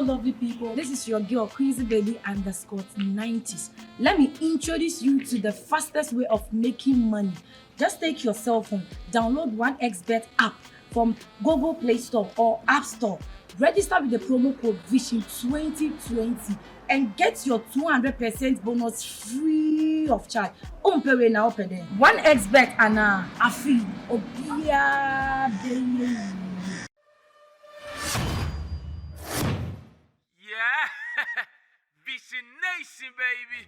lovely people. This is your girl, QueenzyBaby_90s. Let me introduce you to the fastest way of making money. Just take your cell phone, download 1xBet app from Google Play Store or App Store. Register with the promo code VISION2020 and get your 200% bonus free of charge. Umpewe na opede. 1xBet ana afi obia baby. Yeah, Vision Nation, baby.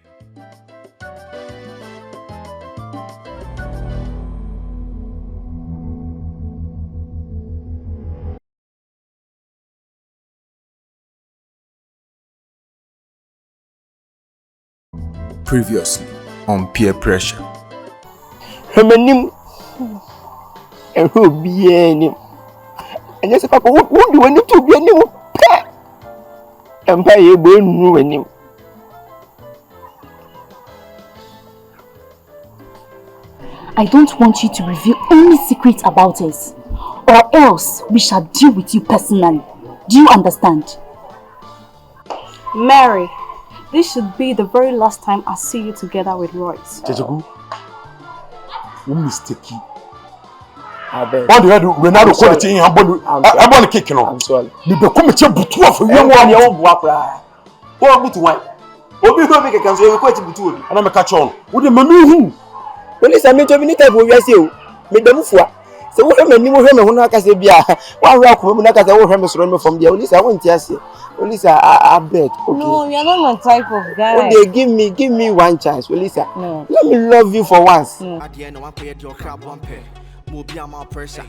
Previously on Peer Pressure. Hemanim and who be any. And yes, Papa won't do any to be any pet. And by a bone ruin him. I don't want you to reveal any secret about us, or else we shall deal with you personally. Do you understand? Mary, this should be the very last time I see you together with Royce. Kyekyeku, you mistake. I bet. What do you do? When I call it in, I'm going to kick you. I'm sorry. You become a champ for you. What would one? Obi go make a cancel you quite between. And I'm a catch on. Would the mammy who? Well, it's a minute of minute for you. Make them for. So, what am I doing? When I can say, one rock woman, I can say, from the Olisa. I want to say, Olisa, I bet. No, you're not my type of guy. Okay, give me one chance, Olisa. No. Let me love you for once. At the end, I pay your crab one pair. More be my pressure.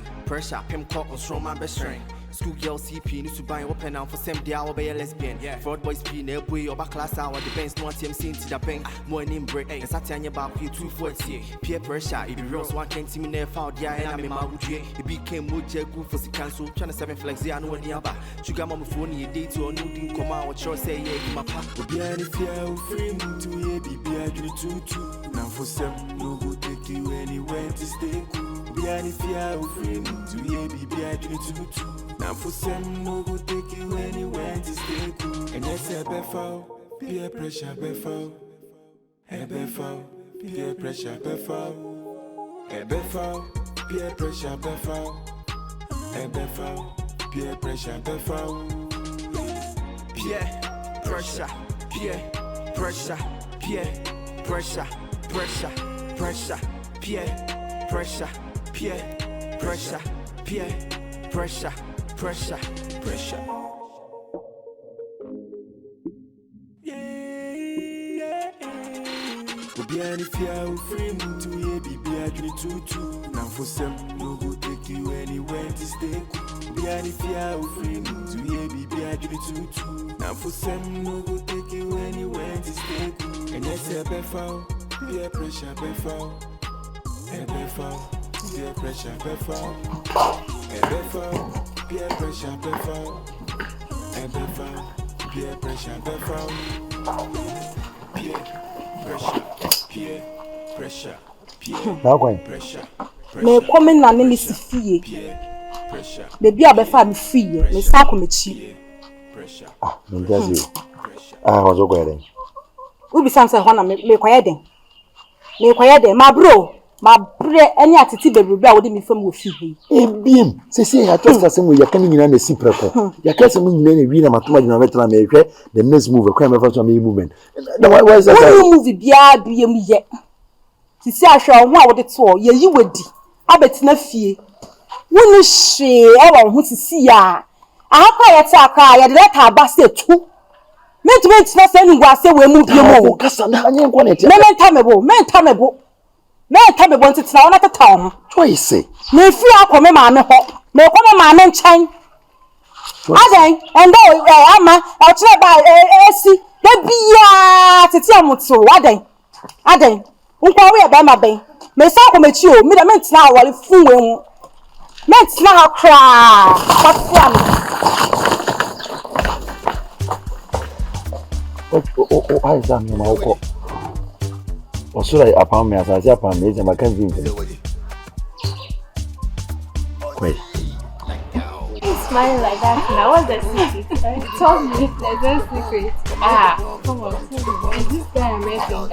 Pim caught on strong man best friend. School girl CP needs to buy open now for same day I'll be a lesbian. Fraud boys P no boy or back class hour depends no team seen to the bank. More name break. And Satanya back here 240. Peer pressure. If you rose one can't see me never found yeah and I'm in my wood. It became Mojagu for the council. Trying to 7 flex I know the other. Sugar mama phone you date or no didn't come out what you say yeah my papa. Be any fear free to ye be a tutu. Now for some no go take you anywhere to stay cool. Be any fear free to ye be a tutu. Now for some no go take you anywhere to stay cool. And yes, a befo, peer pressure befo. A befo, peer pressure befo. A befo, peer pressure befo. A befo, peer pressure befo. Peer pressure, peer pressure, peer pressure, pressure, pressure, peer pressure, peer pressure, peer pressure. Pressure. Be any fear free to ye be a tutu. Now for some no go take you anywhere to stay cool. Be any fear free to ye be a tutu. Now for some no go take you anywhere to stay cool. And yes, a befo, peer pressure befo. A befo, peer pressure befo. A befo. Peer pressure, before. Peer pressure, before. Peer pressure, peer pressure. Me come na me si fie. Baby abefa me fie. Me sa ko me chi. Ah, me just was okay then. We be sam say ho na me kwaye den. Me kwaye den, ma bro. Ma bre any atiti bebrebe a wo de me fam wo fi hi. Ebiem, say I trust us we can nyina na si preko. Ya ka sem nyina na wi na matoma nyina metna me hwe the next move kwa me fa so me movement. Why is that? One move bia bia mu ye. Sisi ahwe ho a wo de to ye yi wadi. Abetina fie. Wonu hwe e wo ho sisi a. Ahakwa ye ta aka ye de ta ba se tu. Ment na se ngwa se we mu bia mo. Kasa na anye nkwa na te. Menta mebo. Me ta me bon tete na wona tata ho. Choice. Me fi akome ma me ho. Me ko ma me nchan. Adan endo ama o chere ba esi. Da bia tete amoto adan. Nkwa we ba ma ben. Me sa akome chi o, me da me ntina awale fu we hu. Me ntina ha kra. Patia me. I am no ma Osura upon me as I say upon me, and I can't think. Wait. smiling like that now? What's the secret? Tell me. There's no secret. Come on, tell me. Is this guy amazing?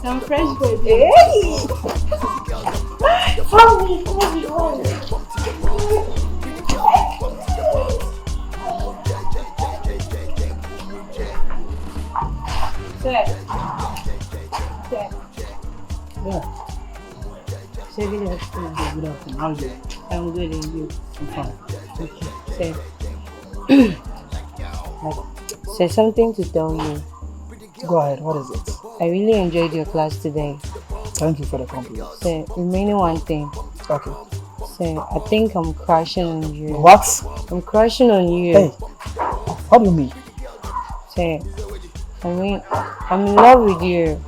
Some fresh boy. Hey! Tell me. Sir. Yeah. Good afternoon. How's it? I'm good and you? I'm fine. Okay. Say something to tell you. Go ahead, what is it? I really enjoyed your class today. Thank you for the compliment. Say, remaining one thing. Okay. Say, I think I'm crushing on you. What? I'm crushing on you. Hey, what do you mean? Say, I'm in love with you.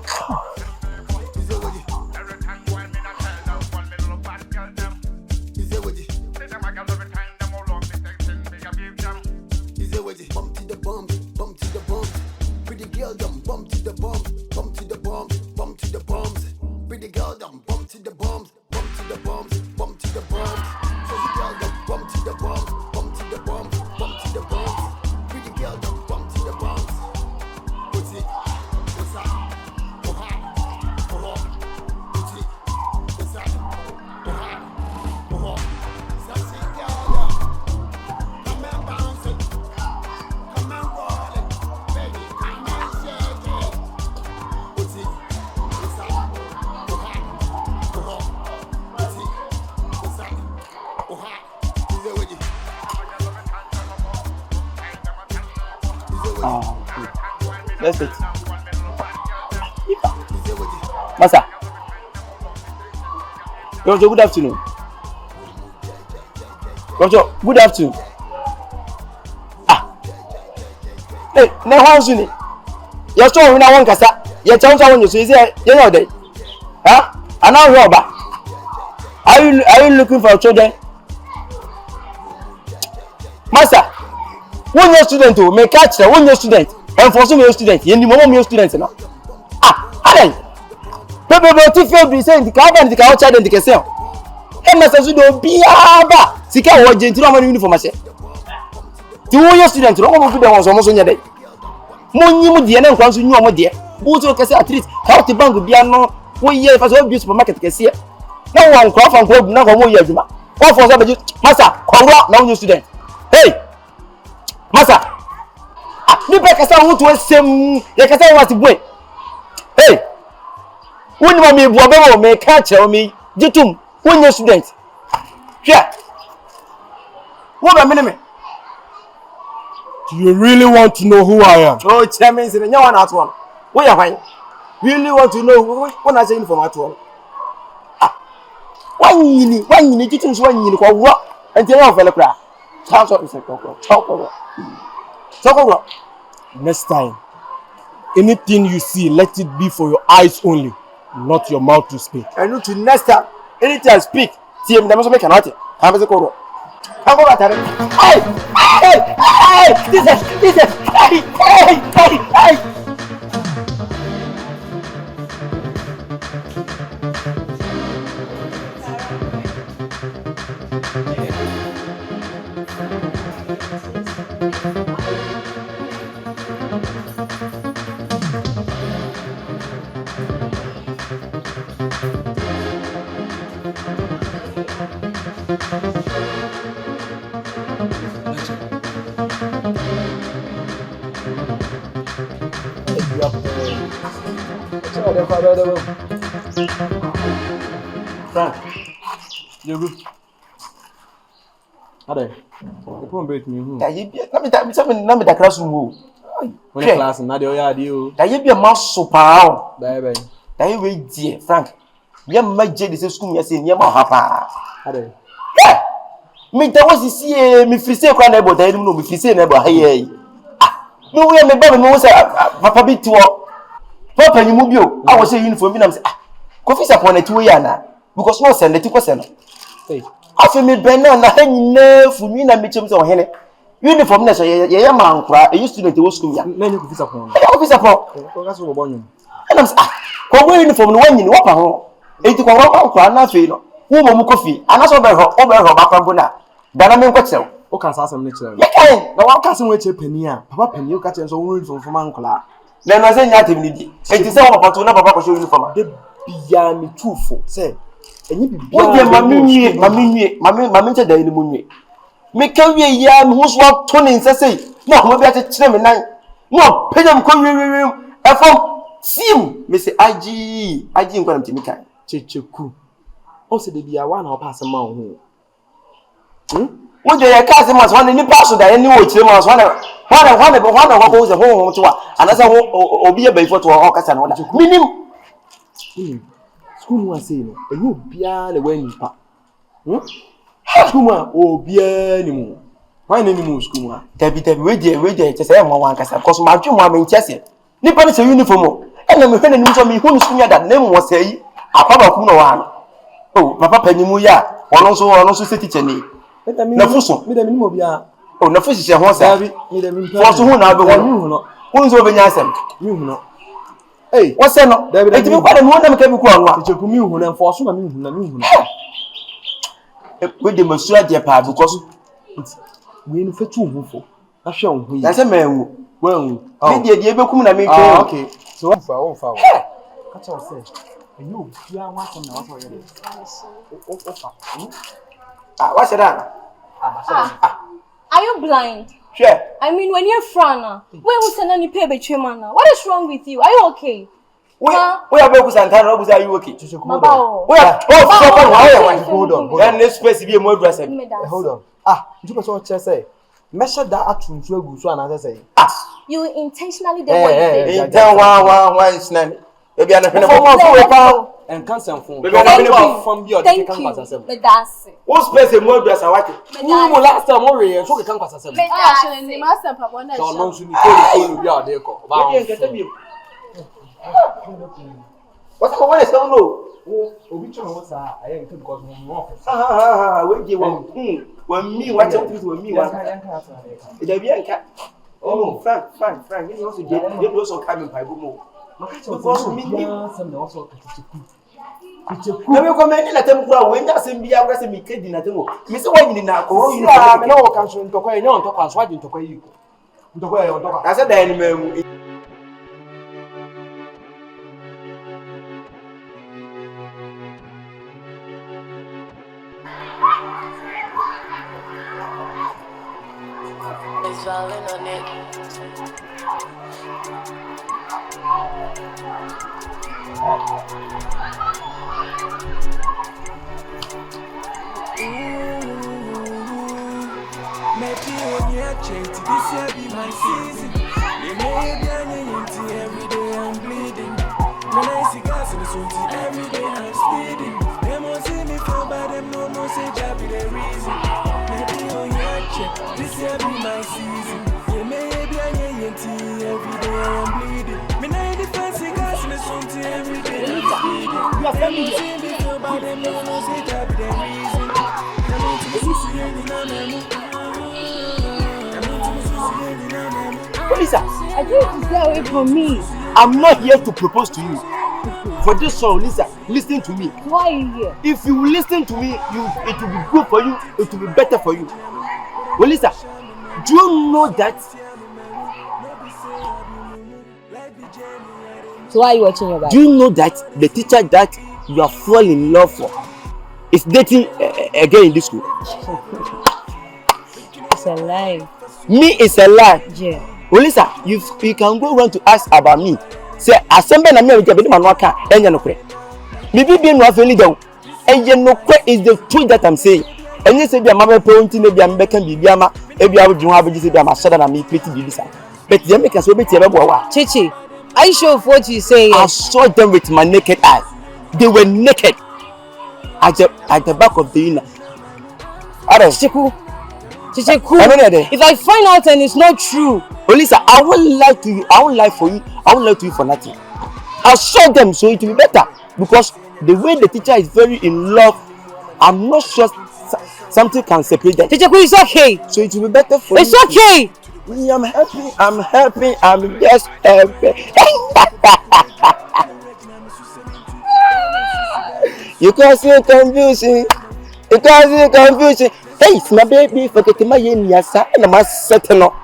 That's it. Master. Roger, good afternoon. Roger, good afternoon. Hey, now how's you? You're strong when I want Kasa. You're telling someone you say, you know that. Huh? And now you're back. Are you looking for children? Master, when your student to make catch when your student. And for some of your students, you need more of your students now. Hey! People will feel be saying the car and the car child and the castle. Hey, Master Sudo, be a Sika or gentleman uniform. To your students, no one will be the ones almost on your day. Money with the end comes in your dear. Who's your cassette at least? How to bank will be unknown. 1 year if I saw a supermarket cashier. No one craft and club, no more years. All for somebody, Master, congrats, now your student. Hey! Master! Nipa kasa ho to asem ya kasa what boy. Hey, when ma me bua be wo me ka che me gitum when your student hwa wo ba me Do you really want to know who I am? oh chairman say nya wan ato one wo ya hwan really want to know when I say inform ato one wanyini gitum so wanyini kwa wo enti ya ofele kra cha so se kokko Chokoro. Next time, anything you see, let it be for your eyes only, not your mouth to speak. And to next time, anything I speak, see him, there make an article. Have a coro. Come over, Terry. Hey! This is, hey! Frank, you go. Ade, you come break me. Yeah, you be. Let me the classroom. When the class na dey oya dey o. That you be a mouse super. Bye. That you wait dear, Frank. Me ma je the school me say me ma hapa. Ade. Yeah. Me that was see me free say kwa na ebo that no me free say na ebo haye. Me we me ba me say papa bi to. Papa you mu bi o. I was say uniform bi na me say coffee upon it we na because no send it ko send. Hey. Afi me bena na ha nyina fu mi na me chem say ohene. Uniform na so ye man kura e student wo school ya. Na nyi coffee upon. E coffee upon. Ko ga so bo nyum. And I'm saying, ko go uniform no wanyini wo pa ho. E ti ko ro kura na fe no. Wo mo mu coffee. Ana so be ho ba kwambo na. Bana me nkwakyerɛ. O kan sa asɛm ne kyerɛ. Mekan. Na wa ka asɛm we kyerɛ pani a, papa pani o ka kyerɛ so wo uniform ankola. Na no sɛ nya atem ni di. Enti sɛ wo papa to na papa kɔ show uniform. De bia me tufo sɛ enyi bibia. Wo de mame nkyɛ dan ni mu nwie. Me ka wie ya me ho so ato ne nsɛsɛ. Na ho bi akyerɛ me nan. No penya me kɔ wie ɛfam. Sim me say aji nkwa na mtimi kan. Kyekyeku. O se de bia wa na o pa asɛm ma wo ho. Wo de ya ka asɛm ma so na ni pa so da ni wo kyerɛ ma so na ho ko se ho to a anasa ho obi e baifo to o kasa na wo da. Minim. School mu ase no, enyi obia na wa nipa. School mu a obia ni mu. Why na ni mu school mu a? Tabi we de kyɛ sɛ mo wan kasa cause ma dwe mo am nkyɛse. Nipa ne sɛ uniform o. Ɛna me hwɛ na nim so me hu no school da na mu wɔ sɛ yi. Apaba ku no wa no. Oh, papa panimu ya. Ono so se teacher ni. Na fuso. Me da minimo bia. Oh, na fuso hye ho sa. Me da minimo. Fuso hu na abe ho no. Hu so obenya asem. Mi hu no. Hey, wo se no. Enti me kwada me wona me ka bi ku anwa. Kyekyeku mi hu na fuso ma mi hu na. We de masua de pa because we no fetu hu fo. Ahwe wo hu yi. Na se manwu. Wanwu. Me de bekum na me twa. Ah, okay. So what fa, wo fa. Ka cha say. Enyi obia wa asem na wa so yele. O fa. What's that? Are you blind? Sure. I mean, when you're frana, when we send any pay between mana, what is wrong with you? Are you okay? We are Beku Santana, are you okay? Mabao. We are hold on. Then this space be more dressed. Hold on. You person say. Measure that atun so egu so an say. You intentionally did what you did. Then one snap. Maybe I'm not and cancel phone. From your thank you. That's it. What space more dress I want? Who last time more and so can pass us. Actually, master papa na. So no so you be out there ko. What's the one is no? Obi chama what's I am because more. We give one. When me what you do when me what. It be anka. Oh, Frank, you also get you also come in Bible more. Because me some also Kyekyeku. Na me comment na tem kura we nya sem bia kura se me kedi na tem o. Me se wa nyini na akoro yi na me na wo kan so ntokwa enya ntokwa so adi ntokwa yi. Ntokwa ya ntokwa. Na se dan ni mamu. It's falling on it. Maybe when you're changed, this year be my season. You may be anything every day I'm bleeding. When I see gas in the suit, every day I'm speeding. They won't see me feel bad, them no say job be the reason. Maybe when you're changed, this year be my season. You may be anything every day I'm bleeding. When I the fancy gas in the suit, every day I'm speeding. They won't see me feel bad, them no say job be the reason. They won't see me see any Lisa, I think you stay away from me. I'm not here to propose to you. For this song, Lisa, listen to me. Why are you here? If you listen to me, it will be good for you. It will be better for you. Well, Lisa, do you know that? So why are you watching your back? Do you know that the teacher that you are falling in love for is dating again in this school? It's a lie. Me is a lie. Yeah. Well, Lisa, you can go around to ask about me. Say, assemble na me with the man waka enya no kure. Me bi no afeli down. Enya no kure is the truth that I'm saying. Enya say bia mama point na bia mbeka bibia ma e bia wo dwon abegi say bia ma shada na me pretty bibisa. But they make us obeti ebe bo wa. Chichi, are you sure of what you say? I saw them with my naked eyes. They were naked at the back of the inner. Kyekyeku. If I find out and it's not true, well, Lisa, I won't lie to you. I won't lie for you. I won't lie to you for nothing. I'll show them so it will be better. Because the way the teacher is very in love, I'm not sure something can separate them. Kyekyeku, it's okay. So it will be better for it's you. It's okay. I'm happy. I'm just happy. You can see confusion. You can see confusion. Hey, it's my baby, forget my yen, yes, and I must settle no.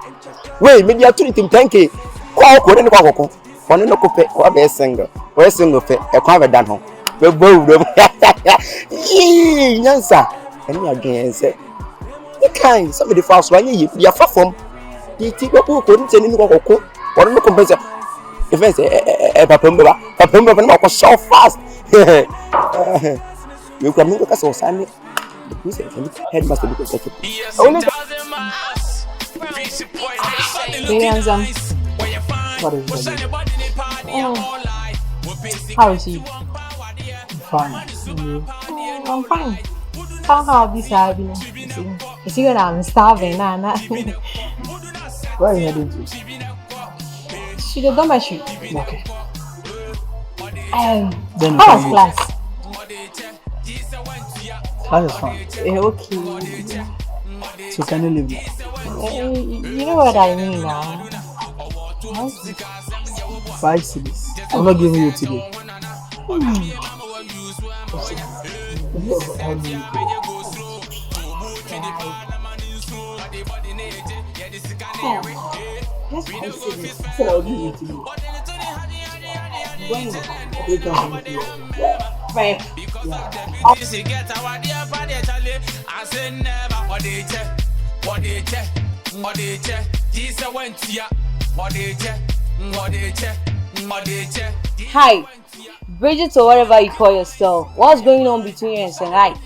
Wait, maybe I told him 10K. Quack, what in the quack. One in the coupe, or a single, or a single fit, a cover done home. We're both. Yes, sir. And me again, say, you can't, somebody false one, you're far from. You take a book, couldn't send in the cocoa, or no compensation. If I say, a papumba was so fast. You can make us all Sammy. Who said, headmaster because of only. What is it? How is he? Fine. I'm fine. How this happening? You see when I'm starving, nah. Where are you heading to? She done my shoe. Okay. How was class? Class is fine. Okay. So can you leave now? You know what I mean now. 5 cities. I'm not giving you today. That's 5 cities. I said I'll give you today. Right. Hi, Bridget or whatever you call yourself. What's going on between you and Iyke?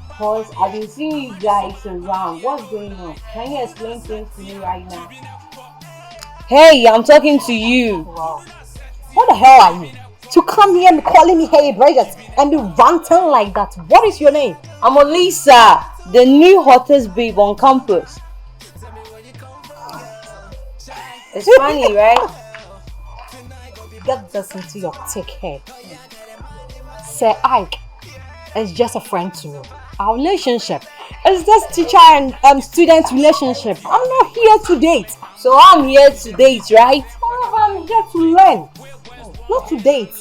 Because I've been seeing you guys around. What's going on? Can you explain things to me right now? Hey, I'm talking to you. Wow. What the hell are you? To come here and calling me hey Bridget and be ranting like that. What is your name? I'm Elisa, the new hottest babe on campus. It's funny, right? Get this into your thick head. Sir Iyke is just a friend to me. Our relationship is just teacher and student relationship. I'm not here to date. So I'm here to date, right? I'm here to learn, not to date.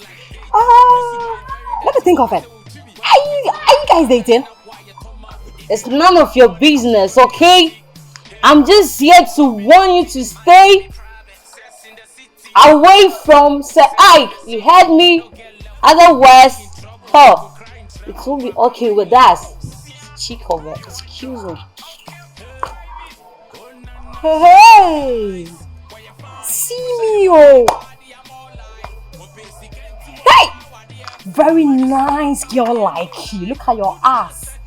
Let me think of it. Are you guys dating? It's none of your business, okay? I'm just here to warn you to stay away from Sir Iyke. You heard me? Otherwise, it won't be okay with us. Cheekover, excuse me. Hey! See me, oh! Hey! Very nice girl like you. Look at your ass.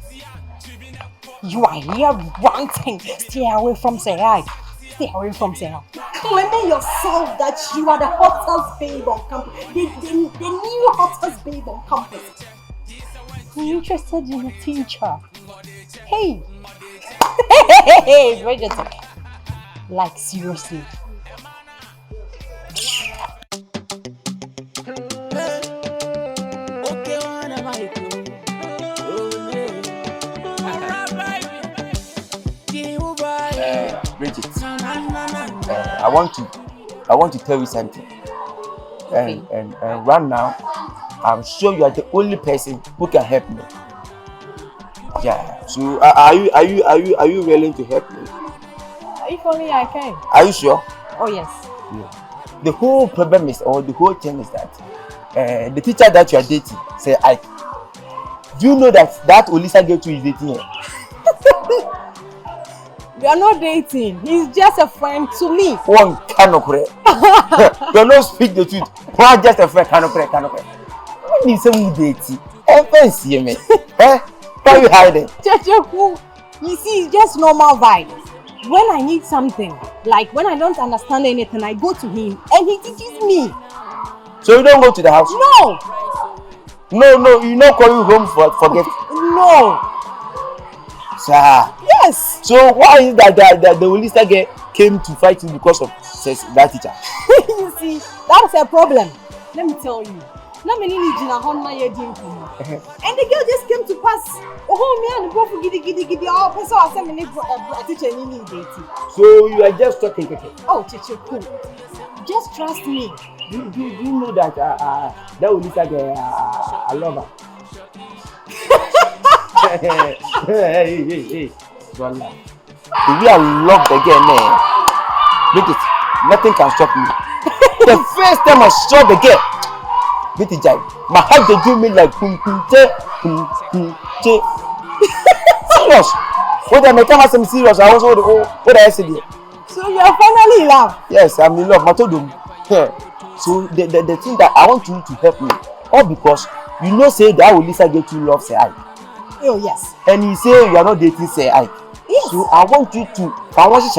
You are here ranting. Stay away from Sir Iyke. Stay away from Sir Iyke. Claiming yourself that you are the hottest babe on campus. The new hottest babe on campus. I'm interested in a teacher. Hey! Hey, Bridget. Like, seriously. Bridget, I want to tell you something. Okay. And right now, I'm sure you are the only person who can help me. Yeah. So are you willing to help me? If only I can. Are you sure? Oh yes. Yeah. The whole problem is, or the whole thing is that the teacher that you are dating, say Iyke. Do you know that Olisa girl too is dating her? We are not dating. He's just a friend to me. One cannot pray. You don't speak the truth. One just a friend cannot pray. When you say we dating, fancy me. Why are you hiding? Kyekyeku, you see, it's just normal vibe. When I need something, like when I don't understand anything, I go to him and he teaches me. So you don't go to the house? No, you not call you home for gift? No. Sir. Yes. So why is that the Olisa girl came to fight you because of that teacher? You see, that's a problem. Let me tell you. Not many need in a Honda and the girl just came to pass. Oh, me and the boy for giddy. Oh, person was saying a teacher need dating. So you are just talking. Oh, Kyekyeku, just trust me. Do you know that Olisa girl I love her? Hey. Voila. The way I love the girl, man. Look it. Nothing can stop me. The first time I saw the girl, look it, my heart they do me like serious. When I make some serious, I also what I said. So you are finally in love? Yes, I'm in love. Matodum. So the thing that I want you to help me, all because you know say that will Lisa get you love say I. Oh yes. And he say you are not dating say I. Yes. So I want you to. I want you to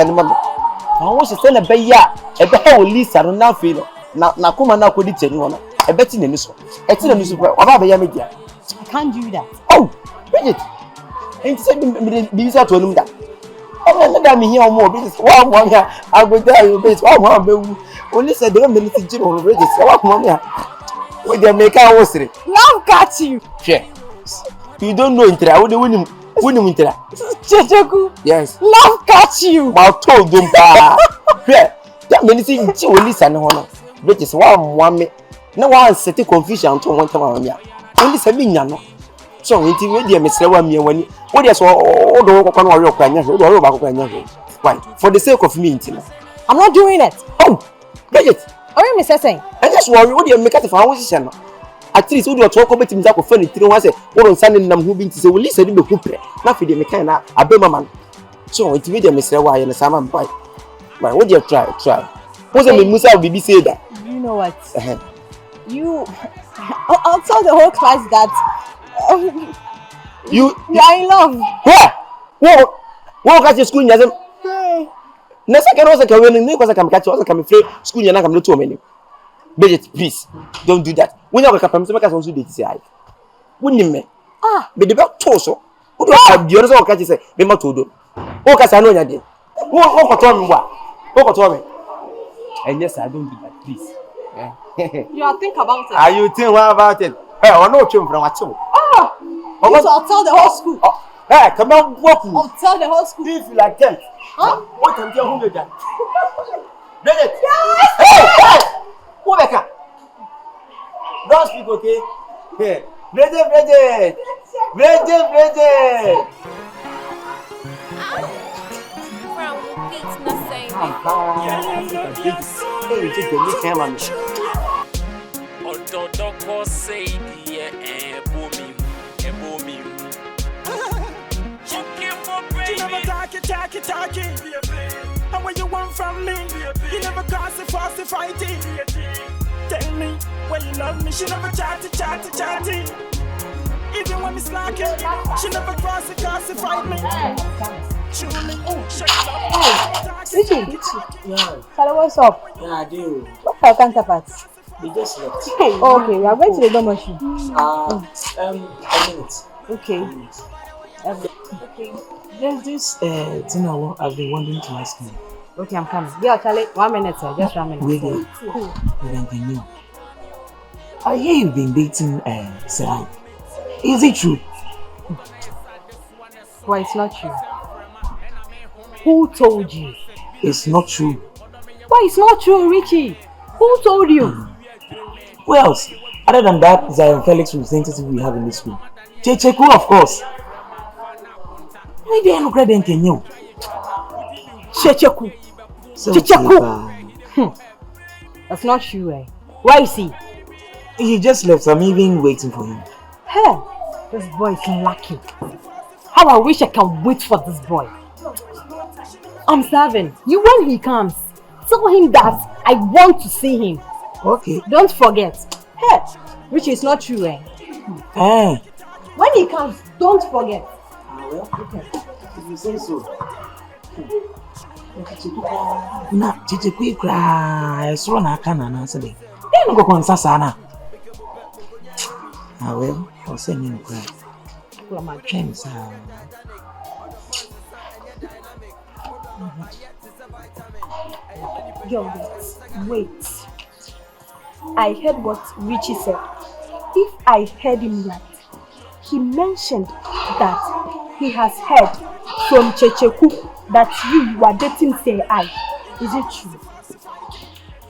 send a beya. A beya will Lisa no now feel. Na kuma na kodi teni wana. A beti ne niso. Eti ne niso. Waba beya media. I can't do that. Oh, Bridget. And say me Lisa to him that. Oh, let me hear more. Bridget. Wow, mama. I go there you base. Wow, mama. Only said they don't need to jim on Bridget. Wow, mama. When they make our worst. Love got you. Yeah. You don't know Intra. I would win him. Kyekyeku. Yes. Love got you. I told them that. Yeah. That many things you will listen to. Bridget, wow, me. No one set a confusion to one time. Only seven yano. So, until we dear Miss Lawamia when you, what is all the work on your cranium, or about cranium. Why? For the sake of me, I'm not doing it. Oh, Bridget. What are you saying? I just worry what you make it for our position. At least we do talk about him that offend it. Was what on Sunday nam who been to say, well, listen to the couple. Not for the mechanic, a bema man. So, until we dear Miss Lawa and a salmon boy. Why, what you try? What's the Musa will be say that? You know what? I'll tell the whole class that you are in love. Where? What got your school? Next second was a coming, because I can catch us, I can free school, and I come to many. Bridget, please, don't do that. We never come to make us also did say. Wouldn't me? But the back torso. Who do I have the other catches say, be my todo? Oh, Casano, I did. What told me what? What told me? And yes, I don't do that, please. You think about it. Are you think what about it? Hey, I know from what you. I'll tell the whole school. Hey, come on, walk. I'll tell the whole school. If you like that. Huh? What am I doing with that? Bridget! Yes! Hey! Go back up! Don't speak, okay? Hey, Bridget! Hey, just give me camera. Ododo say the booming. You never talk it. And what you want from me? You never cause it, force it, fighting. Tell me when you love me. She never chatty. Even when me slacking, she never cross it, fight me. Truly, Richie. Yeah. Hello, what's up? Yeah, I do. What's our counterparts? We just left. Okay, we are going to the dormitory. A minute. Okay. Okay. There's this thing I've been wanting to ask you. Okay, I'm coming. Yeah, Charlie, 1 minute, sir. Just 1 minute. Wait. I hear you've been dating Sammy. Is it true? Well, it's not true. Who told you? It's not true. Why it's not true, Richie? Who told you? Who else? Other than that, Zion Felix representative we have in this school. Kyekyeku, of course. Why do you not grab anything new? Kyekyeku. That's not true, eh? Why is he? He just left, so I'm even waiting for him. Hey, this boy is lucky. How I wish I can wait for this boy. I'm serving. You, when he comes, tell him that I want to see him. Okay. Don't forget. Hey, which is not true, eh? When he comes, don't forget. Well, okay. If you say so. Na Kyekyeku cry, so na kana na say. Then go konsa na. Well, I'll send him cry. Well, my chance. Yo, wait. I heard what Richie said. If I heard him right, he mentioned that he has heard from Kyekyeku that you are dating say I. Is it true?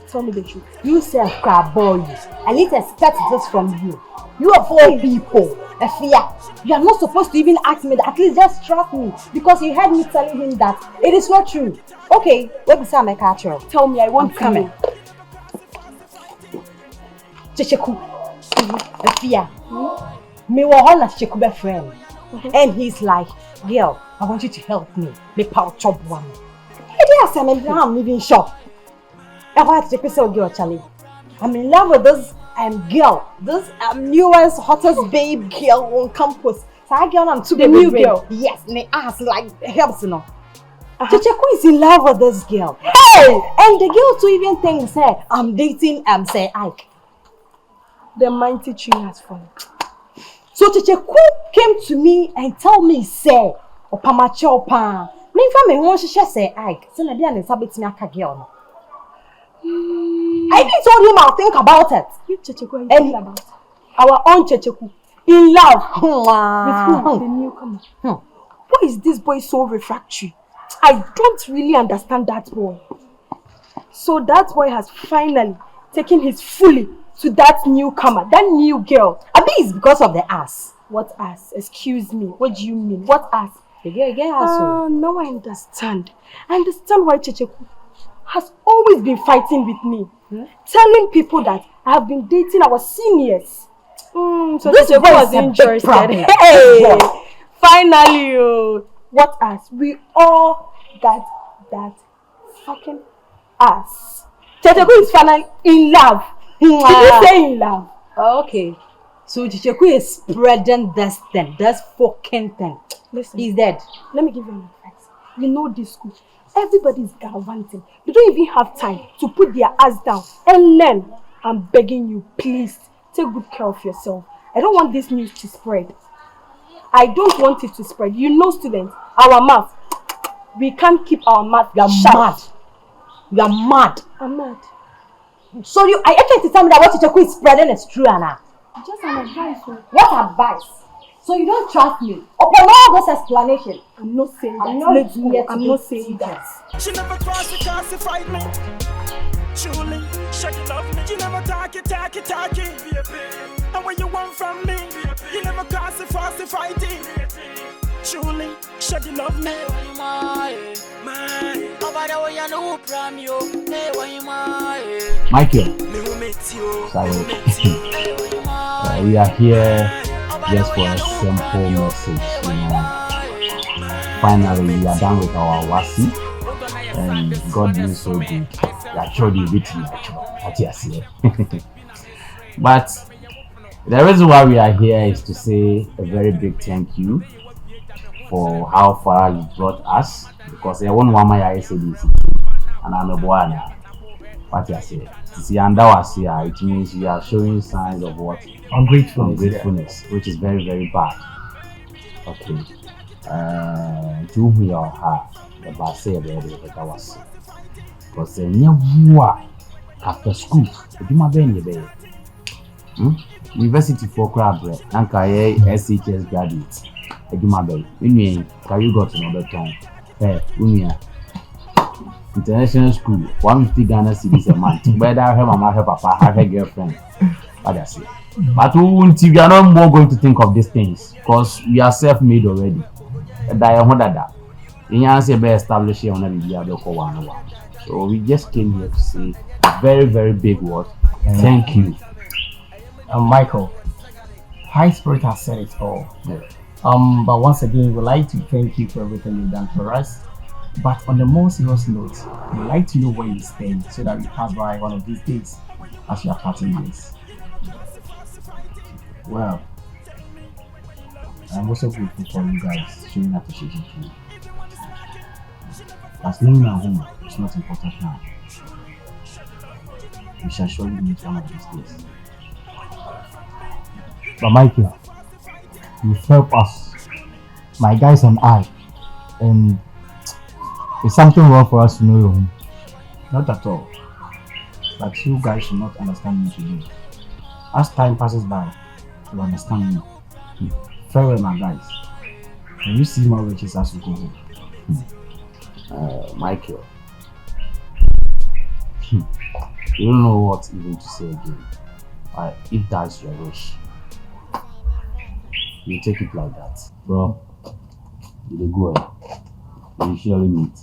Tell me the truth. You say a boy. I need to expect this from you. You of all people. Efia, you are not supposed to even ask me that. At least just trust me because you heard me telling him that it is not true. Okay, let me say I'm a catcher. Tell me, I want to coming. know. Kyekyeku, Efia, me want Kyekyeku be friend, and he's like, girl, I want you to help me. Me power chop one. Yes, I'm even shocked. I want to say, girl, Charlie, I'm in love with this girl, this newest, hottest babe girl on campus. So I girl, I'm too the new girl. Yes, me ass like helps, you know. Kyekyeku is in love with this girl. Hey, and the girl too even thinks, say, I'm dating say Iyke. The mighty tree has fallen. So Kyekyeku came to me and told me, say, Opama chopa. Me fa me won hye say Iyke. Say na dia ne sabet me aka girl no. I even told him I'll think about it. You Kyekyeku think about our own Kyekyeku. In love. With who? The newcomer. Why is this boy so refractory? I don't really understand that boy. So that boy has finally taken his fully to that newcomer, that new girl. I think it's because of the ass. What ass? Excuse me. What do you mean? What ass? Now I understand. I understand why Kyekyeku has always been fighting with me. Telling people that I have been dating our seniors. So this Kyekyeku was interested. Hey! Finally, what ass? We all got that fucking ass. Kyekyeku is finally in love. Did you say in love? Okay. So Kyekyeku is spreading this thing, this fucking thing. Listen. He's dead. Let me give you an advice. You know this school. Everybody is gallivanting. They don't even have time to put their ass down and learn. I'm begging you, please, take good care of yourself. I don't want this news to spread. I don't want it to spread. You know, students, our mouth, we can't keep our mouth shut. Mad. You are mad. I'm mad. So I expect to tell me that what Kyekyeku is spreading is true, Anna. Just an advice. What advice? So you don't trust me? Upon all this explanation, I'm not saying that. I'm not Let's here go. to I'm not saying that. She never classified me. Truly, she love me. You never talk it. And what you want from me? You never classified it. Truly, she love me. Michael, sorry. We are here just for a simple message, you know. Finally, we are done with our wasi, and God is so good. We actually written what you see. But the reason why we are here is to say a very big thank you for how far you brought us, because I want one my SADC and I'm a boy now. What you say? It means you are showing signs of what? Ungratefulness, which is very, very bad. Okay. Do me or her, the basse that was. Because the new after school, do my baby. University for crab, and SHS graduates. I do my baby. Can you got another tongue? International school, 150 Ghana cedis a month. Whether I have a mama, papa, have a girlfriend. What I say. But we are not more going to think of these things because we are self-made already. So we just came here to say a very, very big word. Thank you. Michael, High Spirit has said it all. Yeah. But once again, we'd like to thank you for everything you've done for us. But on the more serious note, we'd like to know where you stand so that we pass by one of these days as you are parting ways. Well, I'm also grateful for you guys showing appreciation to me. As living at home is not important now. We shall surely meet one of these days. But Michael, you've helped us, my guys and I, and is something wrong for us to know your home? Not at all. But you guys should not understand me today. As time passes by, you understand me. Farewell, my guys. Can you see more riches as you go home? Michael. You don't know what even to say again. If that's your wish. You take it like that. Bro, you go ahead. We surely meet.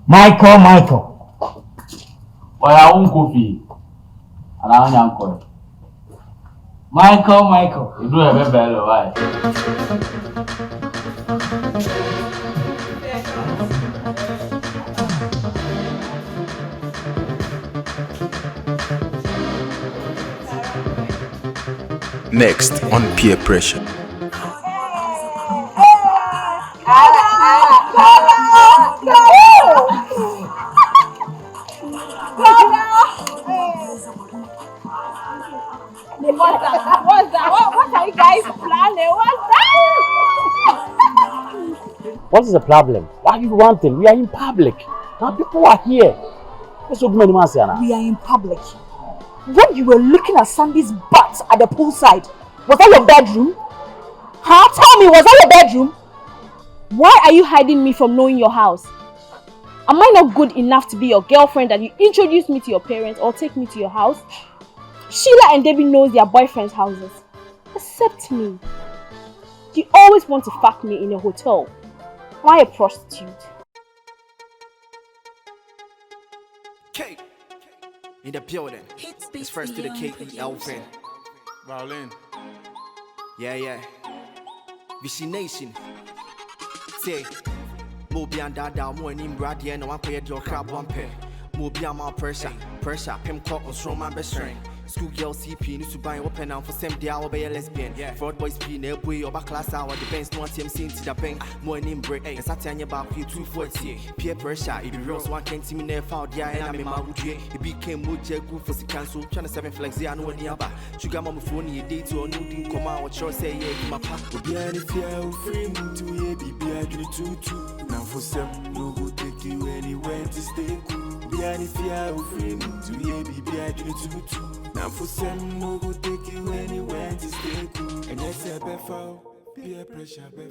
Michael! Why I won't coffee? And I want uncle. Michael, you do have a belly, why? Next on peer pressure. What's that? What are you guys planning? What's that? What is the problem? Why are you wanting? We are in public. Now people are here. We are in public. When you were looking at Sandy's butt at the poolside, was that your bedroom? Huh? Tell me, was that your bedroom? Why are you hiding me from knowing your house? Am I not good enough to be your girlfriend that you introduce me to your parents or take me to your house? Sheila and Debbie knows their boyfriends' houses. Except me. You always want to fuck me in a hotel. Am I a prostitute? K in the building. It's first to the K-E-L-Fin. Violin. Yeah. Vision. Say, Mobi and Dada, more in Brady and one pair your crab one pair. Mobi and my pressure, Pim Cock on strong my best friend. School girl CP needs to buy open now for same day I'll be a lesbian. Fraud boys P no boy or back class hour depends no team seen to the bank. More in break and Saturn about you 240. Peer pressure, if you rose one can't see me never found the and I'm in my wood. It became Mujagu for the council, trying to 7 flags. I know the other. Sugar mama phone you date or no didn't come out what say yeah my papa. Be any fear free to be I do it now for some no go take you anywhere to stay cool. Be any fear free to be I do it now for some no go take you anywhere to stay cool. And yes, I be peer pressure be